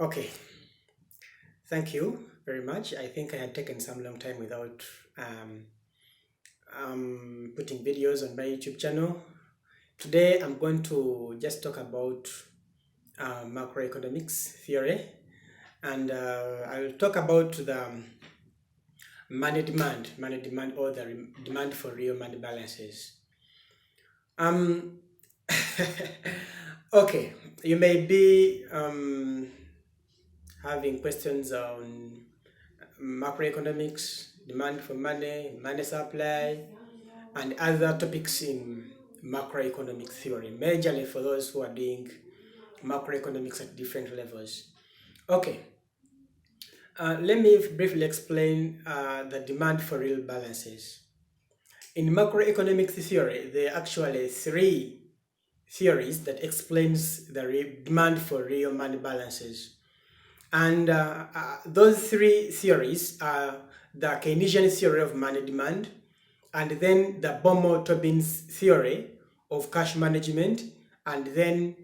Okay, thank you very much. I think I had taken some long time without um, putting videos on my YouTube channel. Today I'm going to just talk about macroeconomics theory, and I'll talk about the money demand, or the demand for real money balances. Um, okay, you may be having questions on macroeconomics, demand for money, money supply, and other topics in macroeconomic theory, majorly for those who are doing macroeconomics at different levels. Okay, let me briefly explain the demand for real balances. In macroeconomic theory, there are actually three theories that explains the demand for real money balances. And those three theories are the Keynesian theory of money demand, and then the Bomo-Tobin's theory of cash management, and then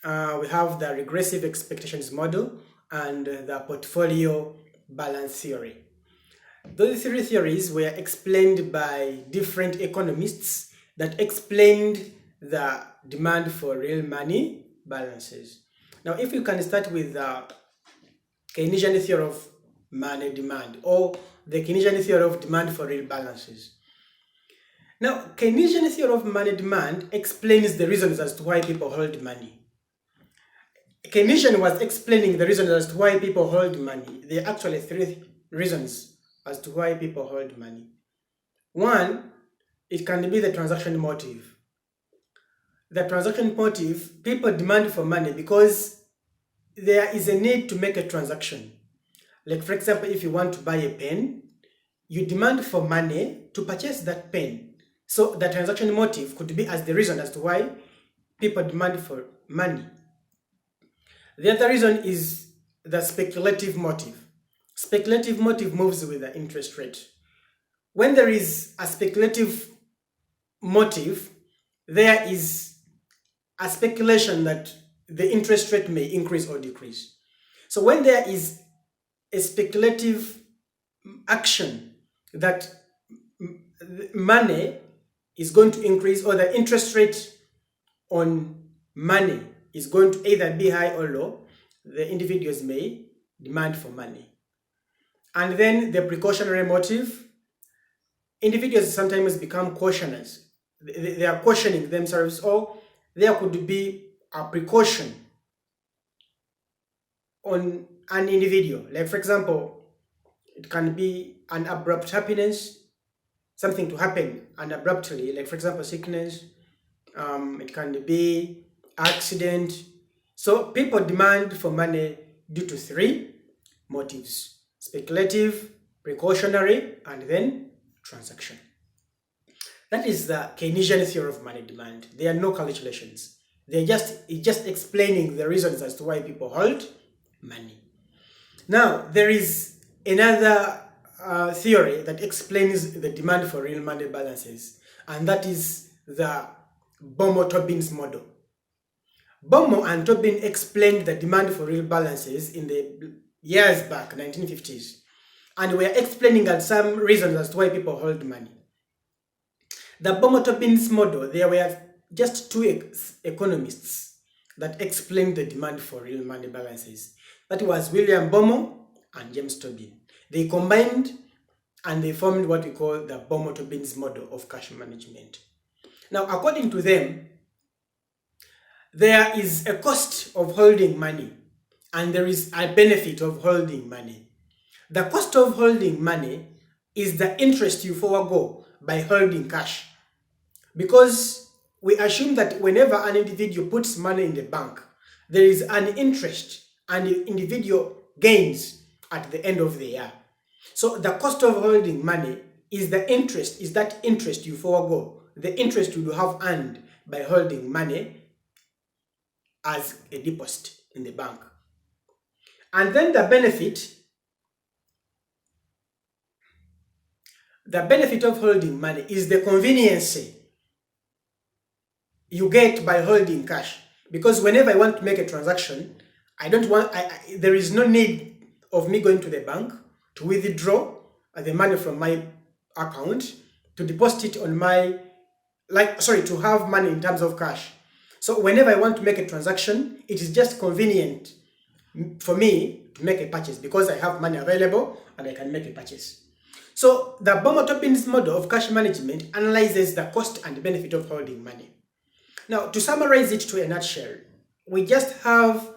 we have the regressive expectations model and the portfolio balance theory. Those three theories were explained by different economists that explained the demand for real money balances. Now, if you can start with the Keynesian theory of money demand, or the Keynesian theory of demand for real balances. Now, Keynesian theory of money demand explains the reasons as to why people hold money. Keynesian was explaining the reasons as to why people hold money. There are actually three reasons as to why people hold money. One, it can be the transaction motive. The transaction motive, people demand for money because there is a need to make a transaction. Like, for example, if you want to buy a pen, you demand for money to purchase that pen. So the transaction motive could be as the reason as to why people demand for money. The other reason is the speculative motive. Speculative motive moves with the interest rate. When there is a speculative motive, there is a speculation that the interest rate may increase or decrease. So when there is a speculative action that money is going to increase, or the interest rate on money is going to either be high or low, the individuals may demand for money. And then the precautionary motive, individuals sometimes become cautioners. They are cautioning themselves, or there could be a precaution on an individual. Like, for example, it can be an abrupt happiness, something to happen and abruptly, like, for example, sickness. It can be accident. So people demand for money due to three motives: speculative, precautionary, and then transaction. That is the Keynesian theory of money demand. There are no calculations. It's just explaining the reasons as to why people hold money. Now, there is another theory that explains the demand for real money balances, and that is the Bomo-Tobin's model. Bomo and Tobin explained the demand for real balances in the years back, 1950s, and we are explaining some reasons as to why people hold money. The Bomo-Tobin's model, there were just two economists that explained the demand for real money balances. That was William Bomo and James Tobin. They combined and they formed what we call the Bomo-Tobin's model of cash management. Now, according to them, there is a cost of holding money and there is a benefit of holding money. The cost of holding money is the interest you forego by holding cash, because we assume that whenever an individual puts money in the bank, there is an interest and the individual gains at the end of the year. So the cost of holding money is that interest you forego, the interest you have earned by holding money as a deposit in the bank. And then the benefit of holding money is the convenience you get by holding cash. Because whenever I want to make a transaction, I don't want, there is no need of me going to the bank to withdraw the money from my account to deposit it on my, to have money in terms of cash. So whenever I want to make a transaction, it is just convenient for me to make a purchase because I have money available and I can make a purchase. So the Bomo-Toppins model of cash management analyzes the cost and benefit of holding money. Now, to summarize it to a nutshell, we just have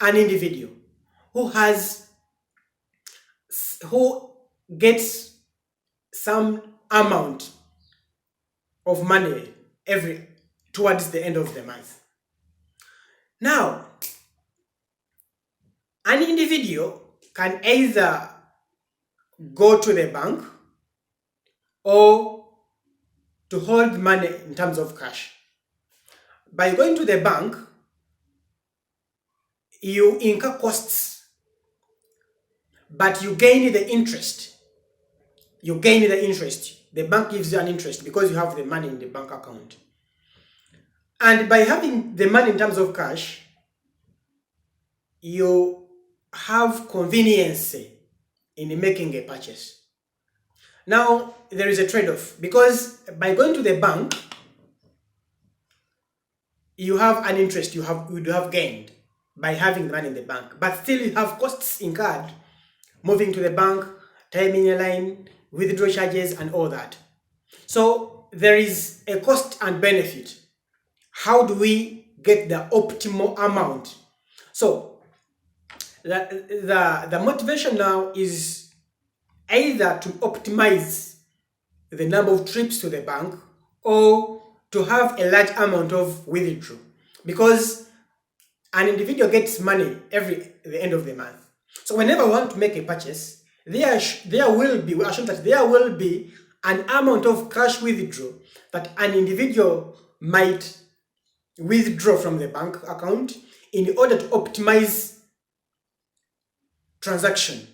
an individual who gets some amount of money towards the end of the month. Now, an individual can either go to the bank or to hold money in terms of cash. By going to the bank, you incur costs, but you gain the interest. The bank gives you an interest because you have the money in the bank account. And by having the money in terms of cash, you have convenience in making a purchase. Now, there is a trade-off because by going to the bank, you have an interest you would have gained by having the money in the bank, but still you have costs incurred moving to the bank, timing a line, withdrawal charges, and all that. So there is a cost and benefit. How do we get the optimal amount? So the motivation now is either to optimize the number of trips to the bank or to have a large amount of withdrawal, because an individual gets money the end of the month. So whenever we want to make a purchase, we assume that there will be an amount of cash withdrawal that an individual might withdraw from the bank account in order to optimize transaction.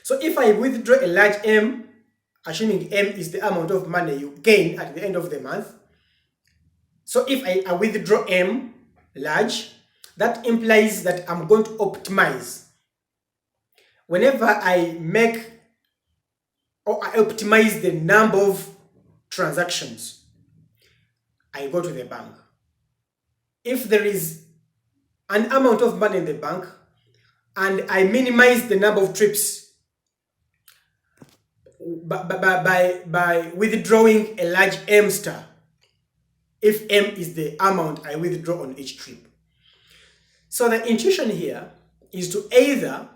So if I withdraw a large M, assuming M is the amount of money you gain at the end of the month, so if I withdraw M large, that implies that I'm going to optimize. Whenever I optimize the number of transactions, I go to the bank. If there is an amount of money in the bank and I minimize the number of trips by withdrawing a large M star, if M is the amount I withdraw on each trip. So the intuition here is to either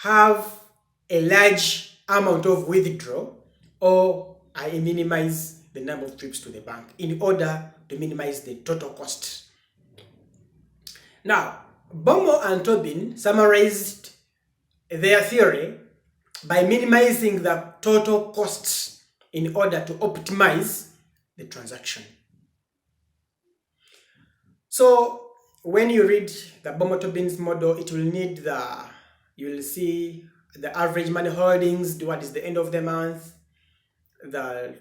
have a large amount of withdrawal or I minimize the number of trips to the bank in order to minimize the total cost. Now, Bomo and Tobin summarized their theory by minimizing the total costs in order to optimize the transaction. So when you read the Bomo-Tobin's model, you will see the average money holdings towards the end of the month, the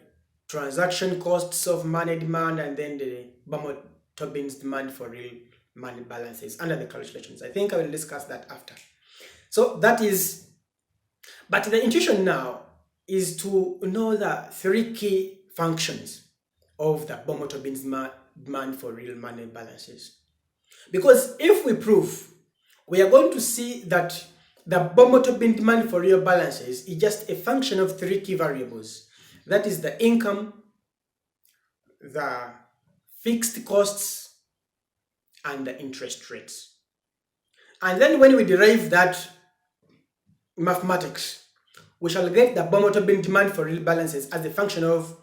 transaction costs of money demand, and then the Bomo-Tobin's demand for real money balances under the calculations. I think I will discuss that after. So but the intuition now is to know the three key functions of the Bomo-Tobin's demand for real money balances. Because if we prove, we are going to see that the Bomo-Tobin demand for real balances is just a function of three key variables. That is the income, the fixed costs, and the interest rates. And then when we derive that mathematics, we shall get the Bomo-Tobin demand for real balances as a function of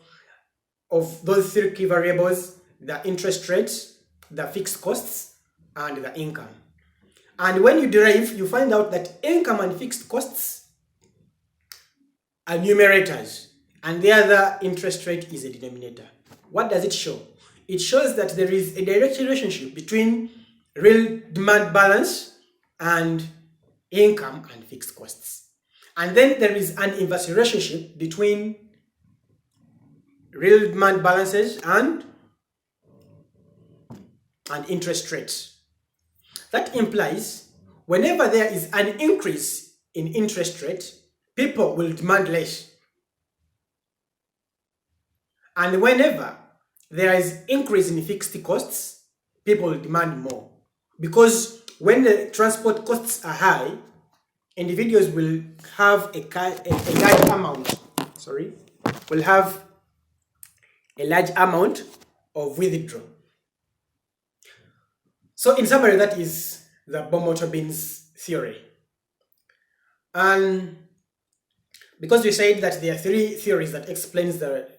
those three key variables: the interest rates, the fixed costs, and the income. And when you derive, you find out that income and fixed costs are numerators, and the other interest rate is a denominator. What does it show? It shows that there is a direct relationship between real demand balance and income and fixed costs. And then there is an inverse relationship between real demand balances and interest rates. That implies whenever there is an increase in interest rate, people will demand less. And whenever there is increase in fixed costs, people will demand more. Because when the transport costs are high, individuals will have a large amount, will have a large amount of withdrawal. So in summary, that is the Bomoto-Beans theory. And because we said that there are three theories that explains the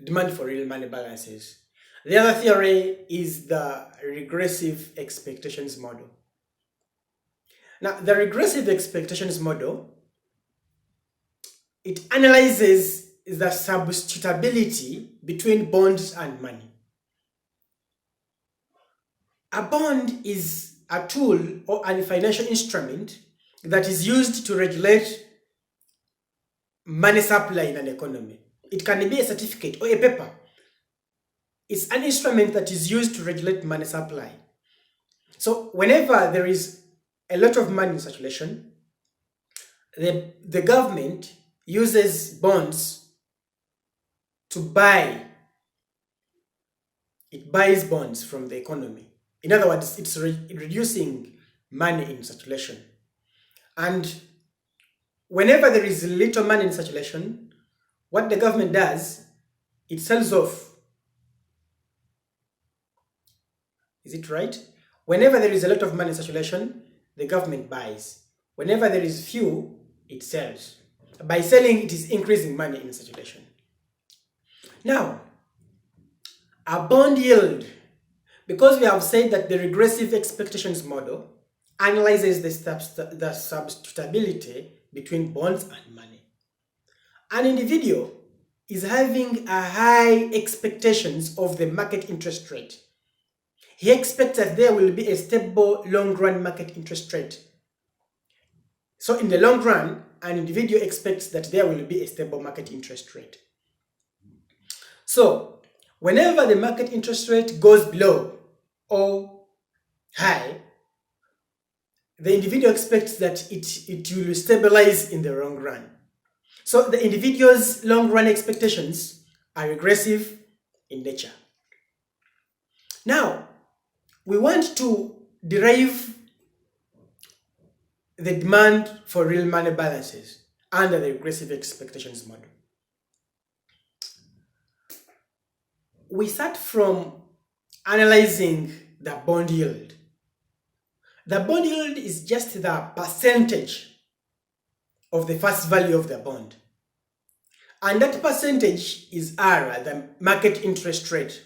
demand for real money balances, the other theory is the regressive expectations model. Now, the regressive expectations model, it analyzes the substitutability between bonds and money. A bond is a tool or a financial instrument that is used to regulate money supply in an economy. It can be a certificate or a paper. It's an instrument that is used to regulate money supply. So whenever there is a lot of money in circulation, the government uses bonds to buy. It buys bonds from the economy. In other words, it's reducing money in circulation. And whenever there is little money in circulation, what the government does, it sells off. Is it right? Whenever there is a lot of money in circulation, the government buys. Whenever there is few, it sells. By selling, it is increasing money in circulation. Now, a bond yield, because we have said that the regressive expectations model analyzes the substitutability between bonds and money. An individual is having a high expectations of the market interest rate. He expects that there will be a stable long-run market interest rate. So in the long run, an individual expects that there will be a stable market interest rate. So whenever the market interest rate goes below or high, the individual expects that it will stabilize in the long run. So the individual's long-run expectations are regressive in nature. Now, we want to derive the demand for real money balances under the regressive expectations model. We start from analyzing the bond yield. The bond yield is just the percentage of the face value of the bond. And that percentage is R, the market interest rate.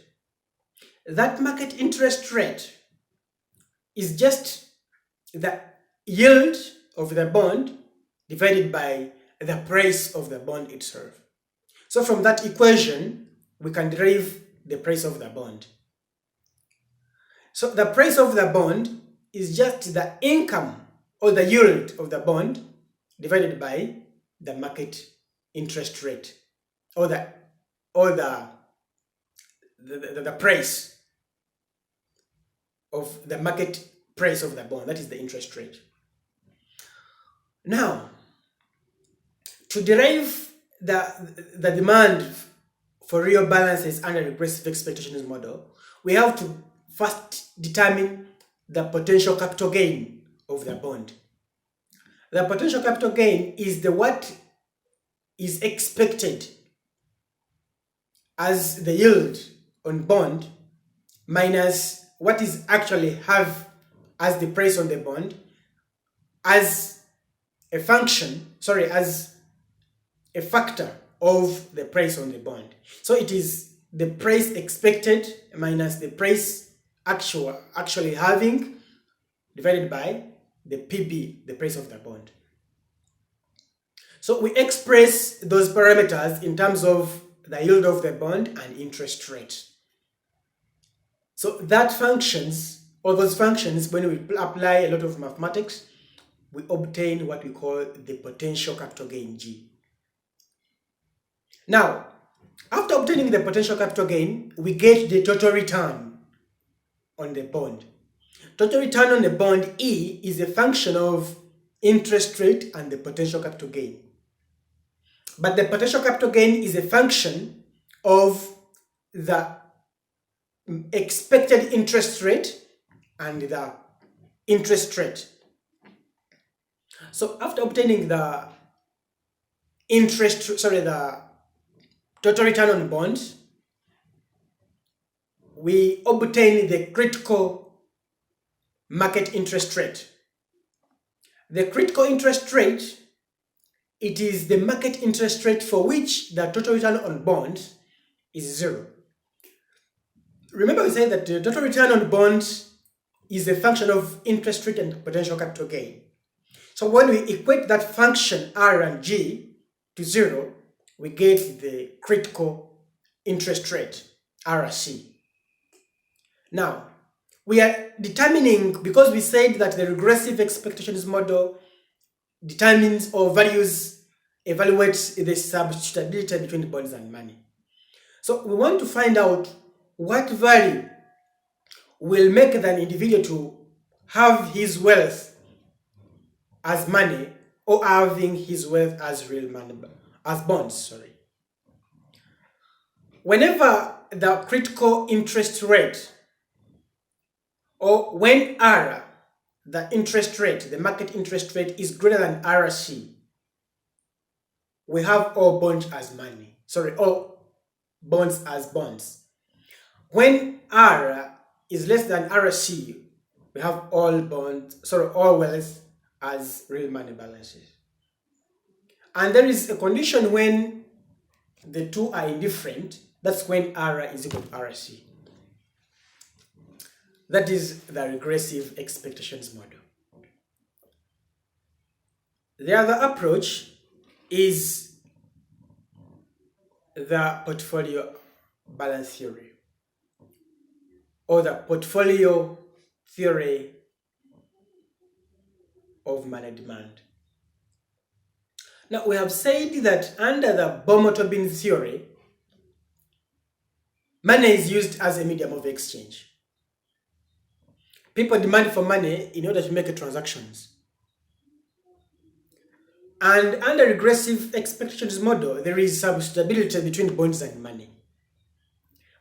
That market interest rate is just the yield of the bond divided by the price of the bond itself. So from that equation, we can derive the price of the bond. So the price of the bond is just the income or the yield of the bond divided by the market interest rate or the price of the market price of the bond, that is the interest rate. Now, to derive the demand for real balances under regressive expectations model, we have to first determine the potential capital gain of the bond. The potential capital gain is what is expected as the yield on bond minus what is actually have as the price on the bond as a function, as a factor of the price on the bond. So it is the price expected minus the price actually having divided by the PB, the price of the bond. So we express those parameters in terms of the yield of the bond and interest rate. So those functions, when we apply a lot of mathematics, we obtain what we call the potential capital gain, G. Now, after obtaining the potential capital gain, we get the total return on the bond. Total return on a bond E is a function of interest rate and the potential capital gain. But the potential capital gain is a function of the expected interest rate and the interest rate. So after obtaining the the total return on bonds, we obtain the critical market interest rate. The critical interest rate, it is the market interest rate for which the total return on bonds is zero. Remember we said that the total return on bonds is a function of interest rate and potential capital gain. So when we equate that function R and G to zero, we get the critical interest rate, RC. Now, we are determining, because we said that the regressive expectations model determines or evaluates the substitutability between bonds and money. So we want to find out what value will make an individual to have his wealth as money or having his wealth as real money, as bonds, Whenever the critical interest rate, or when R, the interest rate, the market interest rate is greater than RC, we have all bonds as money. All bonds as bonds. When R is less than RC, we have all wealth as real money balances. And there is a condition when the two are indifferent. That's when R is equal to RC. That is the regressive expectations model. The other approach is the portfolio balance theory, or the portfolio theory of money demand. Now, we have said that under the Bohm-Tobin theory, money is used as a medium of exchange. People demand for money in order to make transactions. And under regressive expectations model, there is substitutability between bonds and money.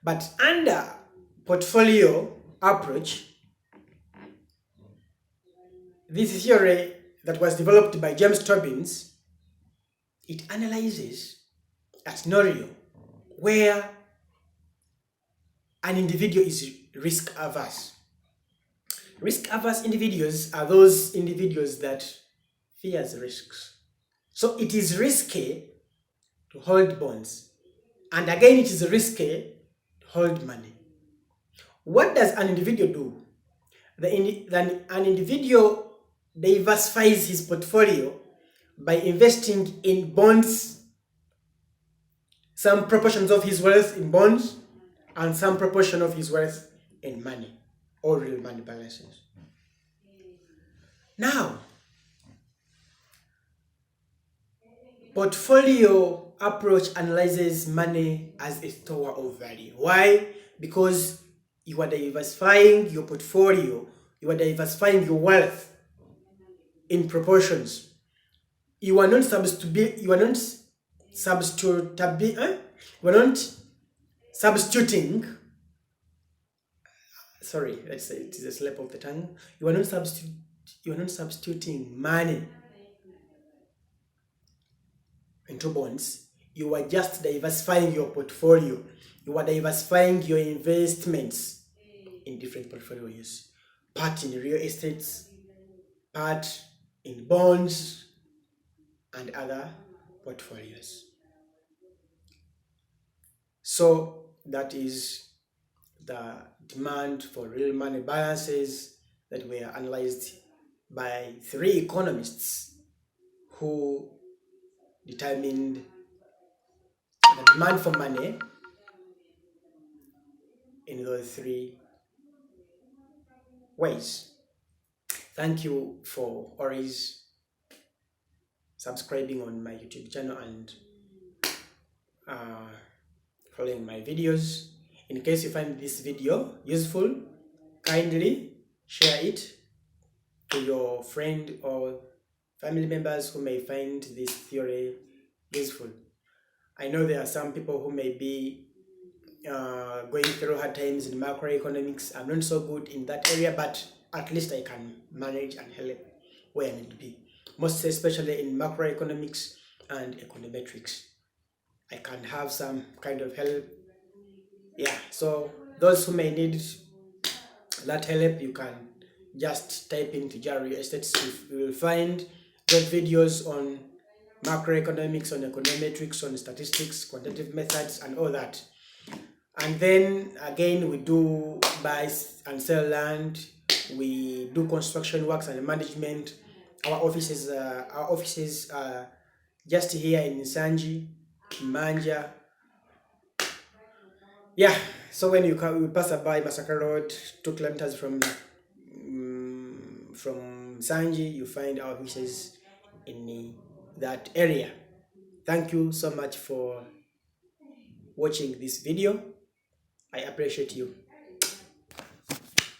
But under portfolio approach, this theory that was developed by James Tobin, it analyzes a scenario where an individual is risk averse. Risk averse individuals are those individuals that fears risks. So it is risky to hold bonds. And again, it is risky to hold money. What does an individual do? An individual diversifies his portfolio by investing in bonds, some proportions of his wealth in bonds, and some proportion of his wealth in money, or real money balances. Now, portfolio approach analyzes money as a store of value. Why? Because you are diversifying your portfolio, you are diversifying your wealth in proportions. You are not substituting. Sorry, let's say it is a slip of the tongue. You are not substituting money into bonds. You are just diversifying your portfolio. You are diversifying your investments in different portfolios. Part in real estate, part in bonds, and other portfolios. So that is the demand for real money balances that were analyzed by 3 economists who determined the demand for money in those 3 ways. Thank you for always subscribing on my YouTube channel and following my videos. In case you find this video useful, kindly share it to your friend or family members who may find this theory useful. I know there are some people who may be going through hard times in macroeconomics. I'm not so good in that area, but at least I can manage and help where I need to be. Most especially in macroeconomics and econometrics, I can have some kind of help. Yeah, so those who may need that help, you can just type into Jari Estates. You will find great videos on macroeconomics, on econometrics, on statistics, quantitative methods, and all that. And then again, we do buy and sell land. We do construction works and management. Our offices are just here in Sanji, Manja. Yeah. So when you come, we pass by Masaka Road, 2 kilometers from Sanji, you find our offices in that area. Thank you so much for watching this video. I appreciate you.